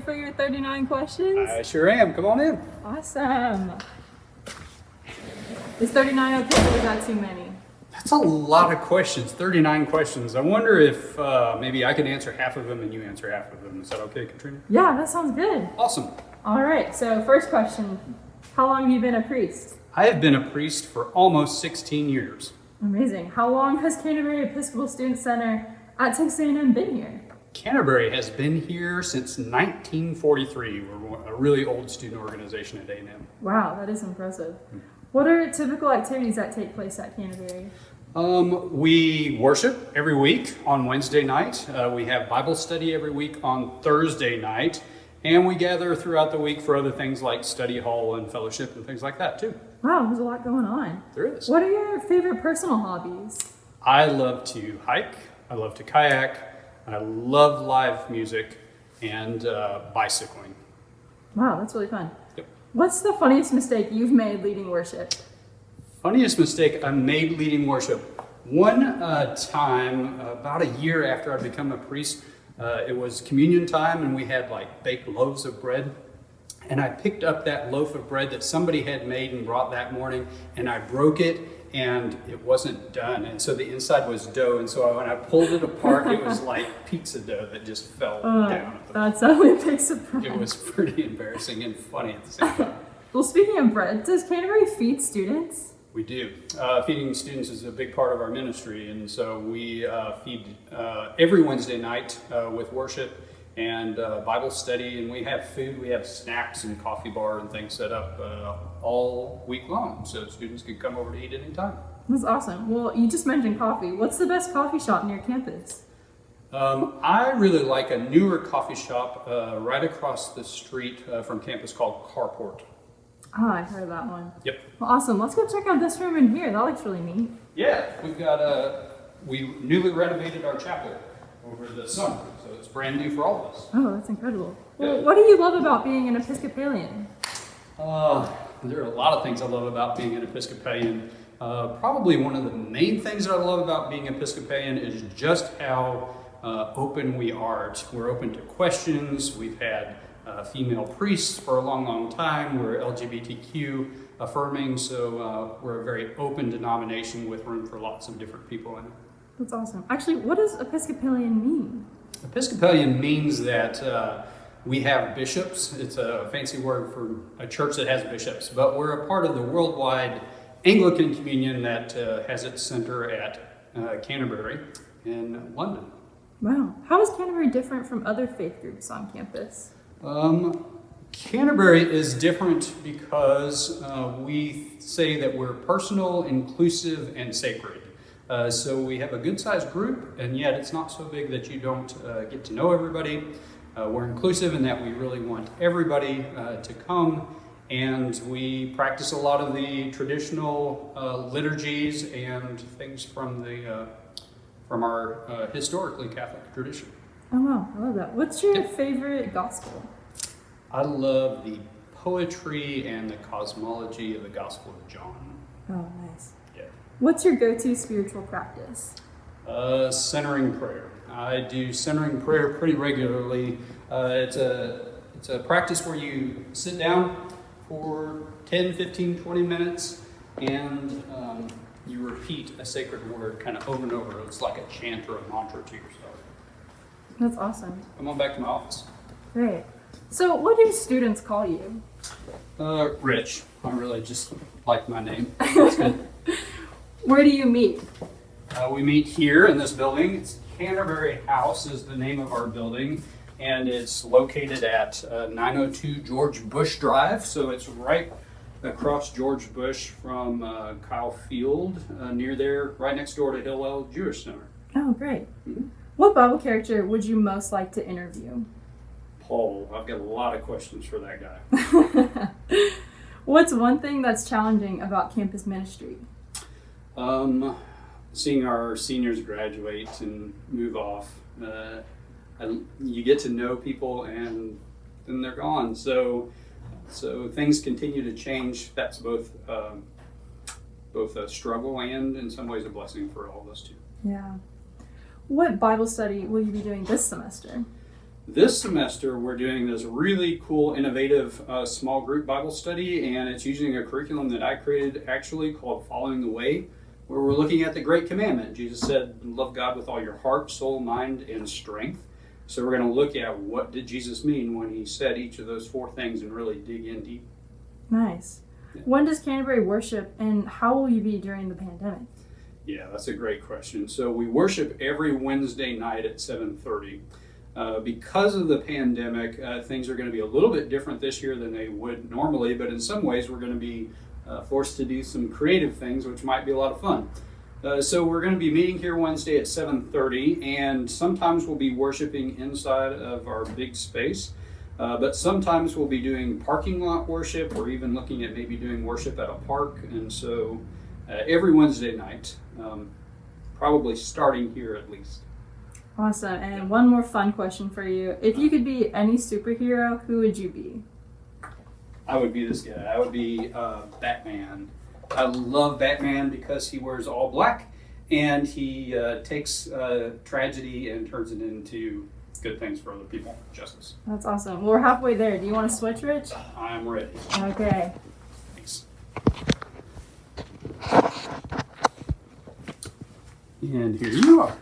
for your 39 questions? I sure am. Come on in. Awesome. Is 39 okay, or is that too many? That's a lot of questions, 39 questions. I wonder if maybe I can answer half of them and you answer half of them. Is that okay, Katrina? Yeah, that sounds good. Awesome. All right, so first question. How long have you been a priest? I have been a priest for almost 16 years. Amazing. How long has Canterbury Episcopal Student Center at Texas A&M been here? Canterbury has been here since 1943. We're a really old student organization at A&M. Wow, that is impressive. What are typical activities that take place at Canterbury? We worship every week on Wednesday night. We have Bible study every week on Thursday night. And we gather throughout the week for other things like study hall and fellowship and things like that too. Wow, there's a lot going on. There is. What are your favorite personal hobbies? I love to hike. I love to kayak. I love live music and bicycling. Wow, that's really fun. Yep. What's the funniest mistake you've made leading worship? Funniest mistake I made leading worship. One time, about a year after I'd become a priest, it was communion time and we had like baked loaves of bread. And I picked up that loaf of bread that somebody had made and brought that morning and I broke it and it wasn't done. And so the inside was dough. And so when I pulled it apart, it was like pizza dough that just fell down. That's only a big surprise. It was pretty embarrassing and funny at the same time. Well, speaking of bread, does Canterbury feed students? We do. Feeding students is a big part of our ministry, and so we feed every Wednesday night with worship and Bible study, and we have food, we have snacks and coffee bar and things set up all week long, so students can come over to eat anytime. That's awesome. Well, you just mentioned coffee. What's the best coffee shop near campus? I really like a newer coffee shop right across the street from campus called Carport. Oh, I heard of that one. Yep. Well, awesome. Let's go check out this room in here. That looks really neat. Yeah, we've got we newly renovated our chapel over the summer, so it's brand new for all of us. Oh, that's incredible. Well, what do you love about being an Episcopalian? There are a lot of things I love about being an Episcopalian. Probably one of the main things that I love about being Episcopalian is just how open we are. We're open to questions. We've had female priests for a long, long time. We're LGBTQ affirming, so we're a very open denomination with room for lots of different people in it. That's awesome. Actually, what does Episcopalian mean? Episcopalian means that we have bishops. It's a fancy word for a church that has bishops, but we're a part of the worldwide Anglican communion that has its center at Canterbury in London. Wow. How is Canterbury different from other faith groups on campus? Canterbury is different because we say that we're personal, inclusive, and sacred. So we have a good-sized group, and yet it's not so big that you don't get to know everybody. We're inclusive in that we really want everybody to come, and we practice a lot of the traditional liturgies and things from our historically Catholic tradition. Oh, wow. I love that. What's your favorite gospel? I love the poetry and the cosmology of the Gospel of John. Oh, nice. Yeah. What's your go-to spiritual practice? Centering prayer. I do centering prayer pretty regularly. It's a practice where you sit down for 10, 15, 20 minutes and you repeat a sacred word kind of over and over. It's like a chant or a mantra to yourself. That's awesome. Come on back to my office. Great. So what do students call you? Rich. I really just like my name. That's good. Where do you meet? We meet here in this building. It's Canterbury House is the name of our building, and it's located at 902 George Bush Drive. So it's right across George Bush from Kyle Field, near there, right next door to Hillel Jewish Center. Oh, great. Mm-hmm. What Bible character would you most like to interview? Paul. I've got a lot of questions for that guy. What's one thing that's challenging about campus ministry? Seeing our seniors graduate and move off. You get to know people and then they're gone. So things continue to change. That's both a struggle and in some ways a blessing for all of us too. Yeah. What Bible study will you be doing this semester? This semester, we're doing this really cool, innovative small group Bible study, and it's using a curriculum that I created actually called Following the Way, where we're looking at the Great Commandment. Jesus said, love God with all your heart, soul, mind, and strength. So we're going to look at what did Jesus mean when he said each of those four things and really dig in deep. Nice. Yeah. When does Canterbury worship, and how will you be during the pandemic? Yeah, that's a great question. So we worship every Wednesday night at 7:30. Because of the pandemic, things are going to be a little bit different this year than they would normally, but in some ways we're going to be forced to do some creative things, which might be a lot of fun. So we're going to be meeting here Wednesday at 7:30, and sometimes we'll be worshiping inside of our big space, but sometimes we'll be doing parking lot worship, or even looking at maybe doing worship at a park. And so every Wednesday night, probably starting here at least. Awesome. And one more fun question for you. If you could be any superhero, who would you be? I would be this guy. I would be Batman. I love Batman because he wears all black, and he takes tragedy and turns it into good things for other people. Justice. That's awesome. Well, we're halfway there. Do you want to switch, Rich? I'm ready. Okay. Thanks. And here you are.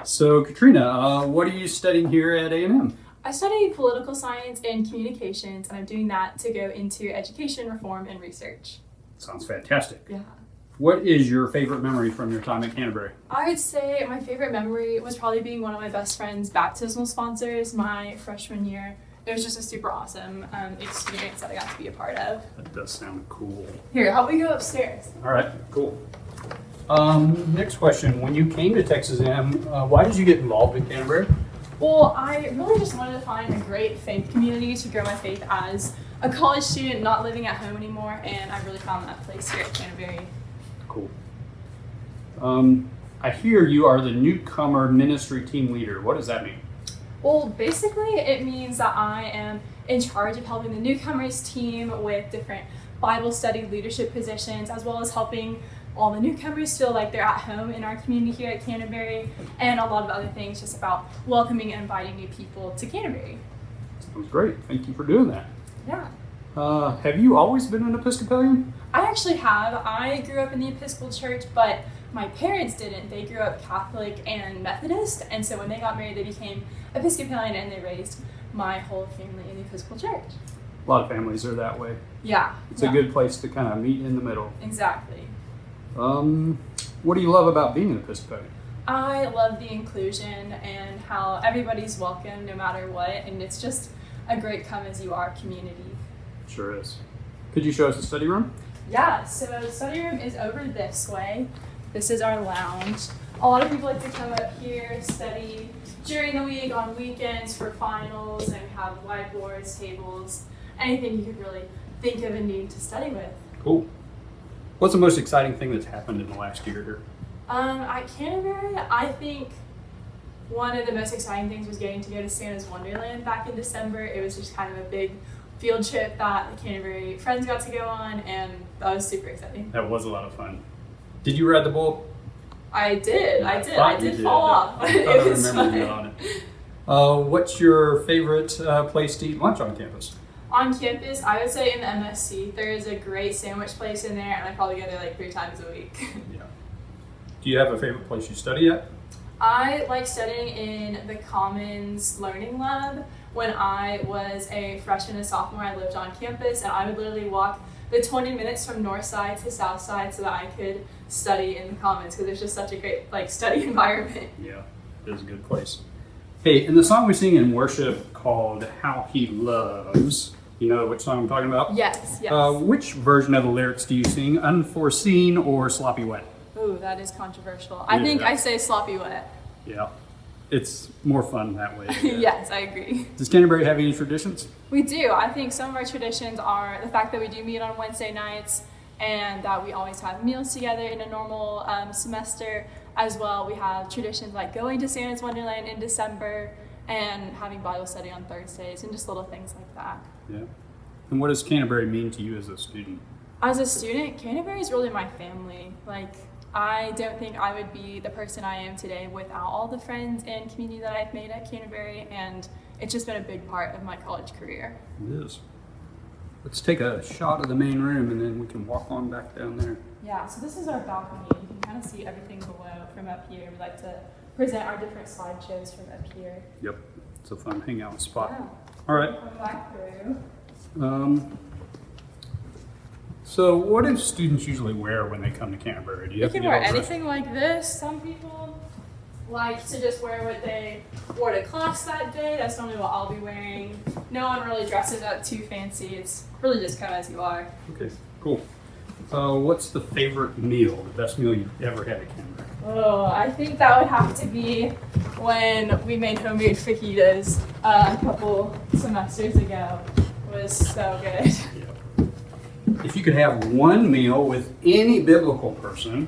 So, Katrina, what are you studying here at A&M? I study political science and communications, and I'm doing that to go into education reform and research. Sounds fantastic. Yeah. What is your favorite memory from your time at Canterbury? I would say my favorite memory was probably being one of my best friend's baptismal sponsors my freshman year. It was just a super awesome experience that I got to be a part of. That does sound cool. Here, how about we go upstairs? All right, cool. Next question. When you came to Texas A&M, why did you get involved in Canterbury? Well, I really just wanted to find a great faith community to grow my faith as a college student not living at home anymore, and I really found that place here at Canterbury. Cool. I hear you are the newcomer ministry team leader. What does that mean? Well, basically, it means that I am in charge of helping the newcomers team with different Bible study leadership positions, as well as helping all the newcomers feel like they're at home in our community here at Canterbury, and a lot of other things just about welcoming and inviting new people to Canterbury. Sounds great. Thank you for doing that. Yeah. Have you always been an Episcopalian? I actually have. I grew up in the Episcopal Church, but my parents didn't. They grew up Catholic and Methodist, and so when they got married, they became Episcopalian, and they raised my whole family in the Episcopal Church. A lot of families are that way. Yeah. It's a good place to kind of meet in the middle. Exactly. What do you love about being an Episcopalian? I love the inclusion and how everybody's welcome no matter what, and it's just a great come as you are community. Sure is. Could you show us the study room? Yeah, so the study room is over this way. This is our lounge. A lot of people like to come up here, study during the week, on weekends for finals, and have whiteboards, tables, anything you could really think of and need to study with. Cool. What's the most exciting thing that's happened in the last year here? At Canterbury, I think one of the most exciting things was getting to go to Santa's Wonderland back in December. It was just kind of a big field trip that the Canterbury friends got to go on, and that was super exciting. That was a lot of fun. Did you ride the bull? I did. I thought you did fall off. I It thought I was remembered you fun. on it. What's your favorite place to eat lunch on campus? On campus, I would say in the MSC, there is a great sandwich place in there, and I probably go there like 3 times a week. Yeah. Do you have a favorite place you study at? I like studying in the Commons Learning Lab. When I was a freshman and sophomore, I lived on campus, and I would literally walk the 20 minutes from north side to south side so that I could study in the Commons, because it's just such a great study environment. Yeah, it is a good place. Hey, in the song we sing in worship called How He Loves, you know which song I'm talking about? Yes. Which version of the lyrics do you sing, Unforeseen or Sloppy Wet? Ooh, that is controversial. I think I say sloppy wet. Yeah, it's more fun that way. Yes, I agree. Does Canterbury have any traditions? We do. I think some of our traditions are the fact that we do meet on Wednesday nights, and that we always have meals together in a normal semester. As well, we have traditions like going to Santa's Wonderland in December and having Bible study on Thursdays, and just little things like that. Yeah. And what does Canterbury mean to you as a student? As a student, Canterbury is really my family. Like, I don't think I would be the person I am today without all the friends and community that I've made at Canterbury, and it's just been a big part of my college career. It is. Let's take a shot of the main room and then we can walk on back down there. Yeah, so this is our balcony. You can kind of see everything below from up here. We like to present our different slideshows from up here. Yep, it's a fun hangout spot. Yeah. All right. Come back through. So what do students usually wear when they come to Canterbury? Do you You have to can get wear all dressed? anything like this. Some people like to just wear what they wore to class that day. That's normally what I'll be wearing. No one really dresses up too fancy. It's really just come as you are. Okay, cool. What's the favorite meal, the best meal you've ever had at Canterbury? Oh, I think that would have to be when we made homemade fajitas a couple semesters ago. It was so good. If you could have one meal with any biblical person,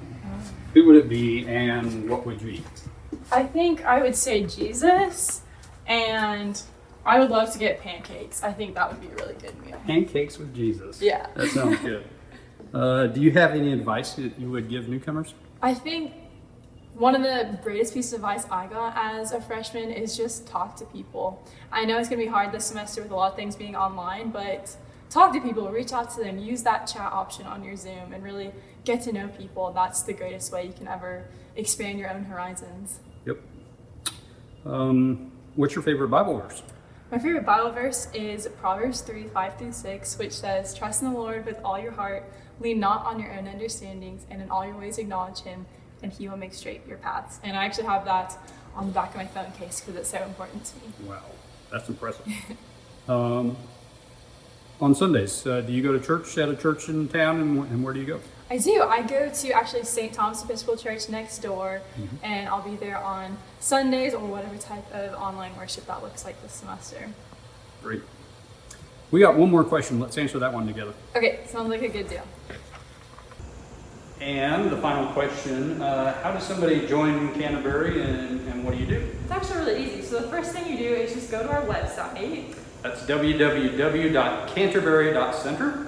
who would it be and what would you eat? I think I would say Jesus, and I would love to get pancakes. I think that would be a really good meal. Pancakes with Jesus. Yeah. That sounds good. Do you have any advice that you would give newcomers? I think one of the greatest pieces of advice I got as a freshman is just talk to people. I know it's going to be hard this semester with a lot of things being online, but talk to people, reach out to them, use that chat option on your Zoom, and really get to know people. That's the greatest way you can ever expand your own horizons. Yep. What's your favorite Bible verse? My favorite Bible verse is Proverbs 3:5-6, which says, "Trust in the Lord with all your heart, lean not on your own understandings, and in all your ways acknowledge Him, and He will make straight your paths." And I actually have that on the back of my phone case because it's so important to me. Wow, that's impressive. On Sundays, do you go to church at a church in town, and where do you go? I do. I go to actually St. Thomas Episcopal Church next door, and I'll be there on Sundays or whatever type of online worship that looks like this semester. Great. We got one more question. Let's answer that one together. Okay, sounds like a good deal. And the final question, how does somebody join Canterbury and what do you do? It's actually really easy. So the first thing you do is just go to our website. That's www.canterbury.center.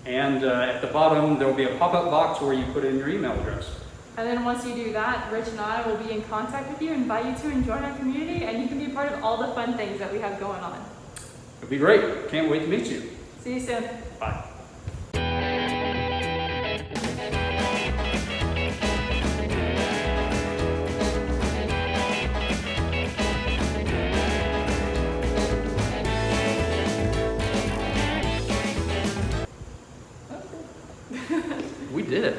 And at the bottom, there will be a pop-up box where you put in your email address. And then once you do that, Rich and I will be in contact with you, invite you to join our community, and you can be part of all the fun things that we have going on. It'd be great. Can't wait to meet you. See you soon. Bye. We did it.